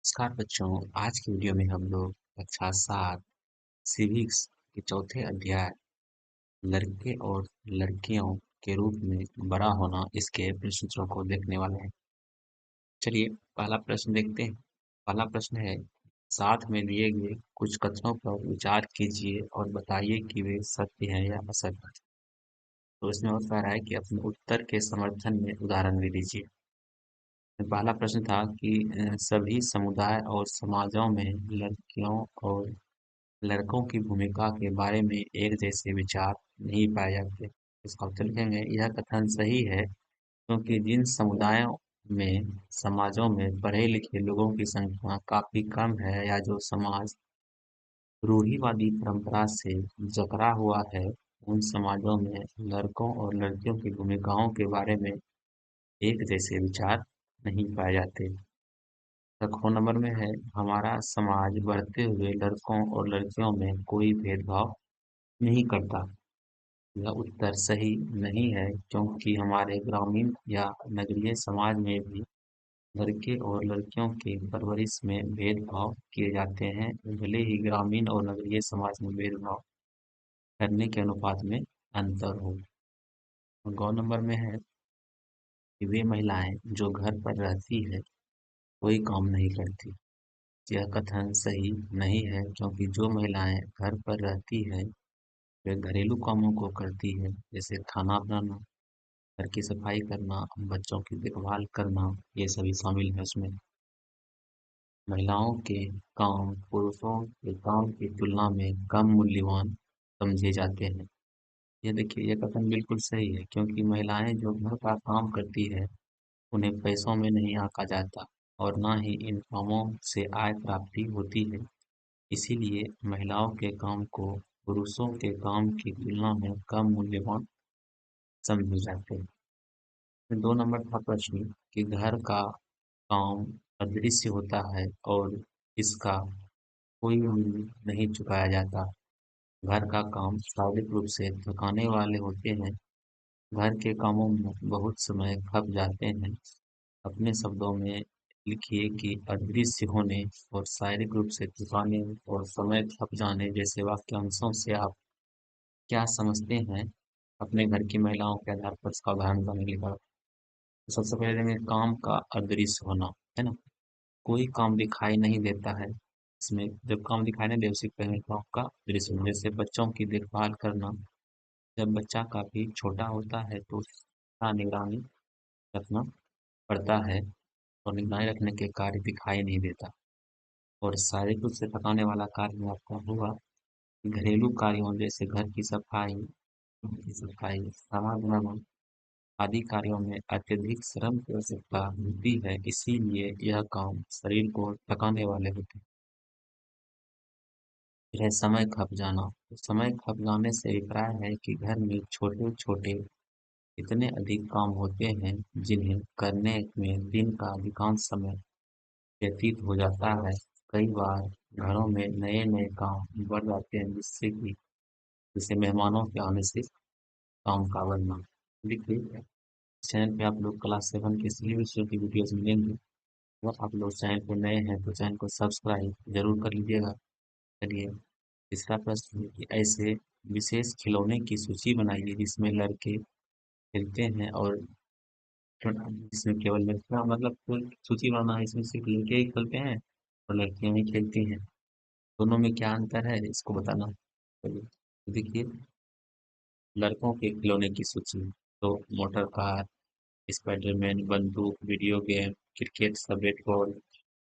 नमस्कार बच्चों। आज की वीडियो में हम लोग कक्षा 7 सिविक्स के चौथे अध्याय लड़के और लड़कियों के रूप में बड़ा होना इसके प्रश्नोत्तरों को देखने वाले हैं। चलिए पहला प्रश्न देखते हैं। पहला प्रश्न है, साथ में दिए गए कुछ कथनों पर विचार कीजिए और बताइए कि वे सत्य हैं या असत्य। तो इसमें और कह रहा है कि अपने उत्तर के समर्थन में उदाहरण भी दीजिए। पहला प्रश्न था कि सभी समुदाय और समाजों में लड़कियों और लड़कों की भूमिका के बारे में एक जैसे विचार नहीं पाए जाते। इसका उत्तर लिखेंगे, यह कथन सही है क्योंकि जिन समुदायों में समाजों में पढ़े लिखे लोगों की संख्या काफी कम है या जो समाज रूढ़िवादी परंपरा से जकड़ा हुआ है, उन समाजों में लड़कों और लड़कियों की भूमिकाओं के बारे में एक जैसे विचार नहीं पाए जाते। ख नंबर में है, हमारा समाज बढ़ते हुए लड़कों और लड़कियों में कोई भेदभाव नहीं करता। यह उत्तर सही नहीं है क्योंकि हमारे ग्रामीण या नगरीय समाज में भी लड़के और लड़कियों की परवरिश में भेदभाव किए जाते हैं। भले ही ग्रामीण और नगरीय समाज में भेदभाव करने के अनुपात में अंतर हो। गौ नंबर में है कि वे महिलाएं जो घर पर रहती है कोई काम नहीं करती। यह कथन सही नहीं है क्योंकि जो महिलाएं घर पर रहती है वे घरेलू कामों को करती है, जैसे खाना बनाना, घर की सफाई करना, बच्चों की देखभाल करना, ये सभी शामिल है उसमें। महिलाओं के काम पुरुषों के काम की तुलना में कम मूल्यवान समझे जाते हैं। ये देखिए, ये कथन बिल्कुल सही है क्योंकि महिलाएं जो घर का काम करती है उन्हें पैसों में नहीं आंका जाता और ना ही इन कामों से आय प्राप्ति होती है। इसीलिए महिलाओं के काम को पुरुषों के काम की तुलना में कम मूल्यवान समझे जाते हैं। फिर 2 नंबर था प्रश्न कि घर का काम अदृश्य होता है और इसका कोई मूल्य नहीं चुकाया जाता। घर का काम शारीरिक रूप से थकाने वाले होते हैं। घर के कामों में बहुत समय खप जाते हैं। अपने शब्दों में लिखिए कि अदृश्य होने और शारीरिक रूप से थकाने और समय खप जाने जैसे वाक्यांशों से आप क्या समझते हैं? अपने घर की महिलाओं के आधार पर इसका उदाहरण बनाने लिखा। तो सबसे पहले देंगे काम का अदृश्य होना, है ना? कोई काम दिखाई नहीं देता है। इसमें जब काम दिखाई नहीं दे उसी को कहेंगे काम का अदृश्य होना। जैसे बच्चों की देखभाल करना, जब बच्चा काफी छोटा होता है तो उसका निगरानी रखना पड़ता है और निगरानी रखने के कार्य दिखाई नहीं देता। और शारीरिक रूप से थकाने वाला कार्य में आपका हुआ घरेलू कार्यों जैसे घर की सफाई, सामान बनाना आदि कार्यों में अत्यधिक श्रम की आवश्यकता होती है, इसीलिए यह काम शरीर को थकाने वाले होते हैं। फिर है समय खप जाना। तो समय खप जाने से अभिप्राय है कि घर में छोटे छोटे इतने अधिक काम होते हैं जिन्हें करने में दिन का अधिकांश समय व्यतीत हो जाता है। कई बार घरों में नए नए काम बढ़ जाते हैं जिससे मेहमानों के आने से काम का बढ़ना। देखिए, चैनल पे आप लोग क्लास 7 के सभी विषयों की वीडियोस मिलेंगी। अगर आप लोग चैनल पे नए हैं तो चैनल को सब्सक्राइब जरूर कर लीजिएगा। चलिए, तीसरा प्रश्न है कि ऐसे विशेष खिलौने की सूची बनाइए जिसमें लड़के खेलते हैं और जिसमें केवल लड़कियां, मतलब कोई सूची बनाना है इसमें सिर्फ लड़के ही खेलते हैं और लड़कियां ही खेलती हैं। दोनों में क्या अंतर है इसको बताना। चलिए, तो देखिए, लड़कों के खिलौने की सूची। तो मोटर कार, स्पाइडरमैन, बंदूक, video game, cricket, bat ball,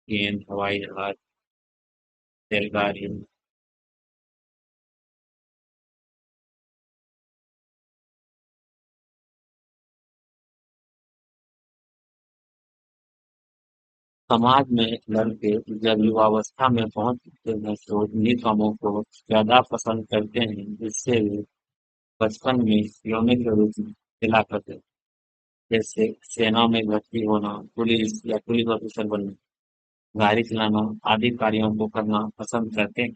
गेंद, हवाई जहाज, रेलगाड़ी। समाज में लड़के जब युवावस्था में पहुंचते हैं तो उन्हीं कामों को ज्यादा पसंद करते हैं जिससे वे बचपन में खिलौने के रूप में खेला करते थे। जैसे सेना में भर्ती होना, पुलिस या पुलिस ऑफिसर बनना, गाड़ी चलाना आदि कार्यों को करना पसंद करते हैं।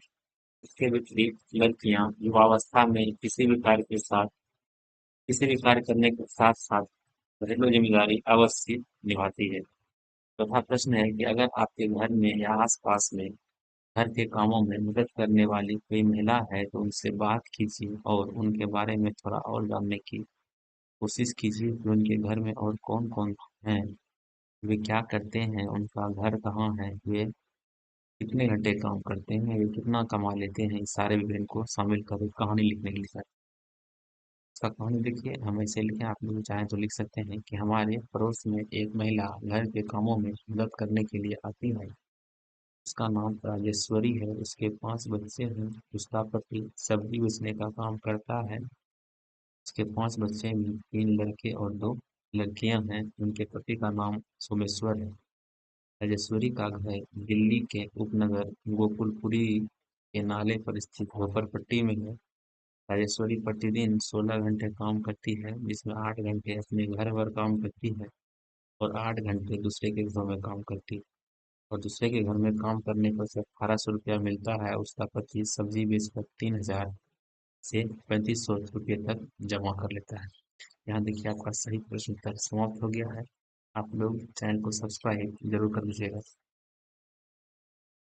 इसके विपरीत लड़कियां युवावस्था में किसी भी कार्य करने के साथ साथ घरेलू जिम्मेदारी अवश्य निभाती है। चौथा प्रश्न है कि अगर आपके घर में या आसपास में घर के कामों में मदद करने वाली कोई महिला है तो उनसे बात कीजिए और उनके बारे में थोड़ा और जानने की कोशिश कीजिए कि उनके घर में और कौन कौन हैं, वे क्या करते हैं, उनका घर कहाँ है, वे कितने घंटे काम करते हैं, वे कितना कमा लेते हैं। इस सारे विवरण को शामिल कर एक कहानी लिखने के लिए इसका कहानी देखिए हम ऐसे लिखें। आप लोग चाहें तो लिख सकते हैं कि हमारे पड़ोस में एक महिला घर के कामों में मदद करने के लिए आती है। उसका नाम राजेश्वरी है। उसके 5 बच्चे हैं। उसका पति सब्जी बेचने का काम करता है। उसके 5 बच्चे में 3 लड़के और 2 लड़कियां हैं। उनके पति का नाम सोमेश्वर है। राजेश्वरी का घर दिल्ली के उपनगर गोकुलपुरी के नाले पर स्थित झोपड़पट्टी में है। राजेश्वरी प्रतिदिन 16 घंटे काम करती है, जिसमें 8 घंटे अपने घर पर काम करती है और 8 घंटे दूसरे के घरों में काम करती है। और दूसरे के घर में काम करने पर से 1800 रुपया मिलता है। उसका पति सब्जी बेचकर 3000 से 3500 रुपये तक जमा कर लेता है। यहाँ देखिए आपका सही प्रश्न उत्तर समाप्त हो गया है। आप लोग चैनल को सब्सक्राइब जरूर कर लीजिएगा।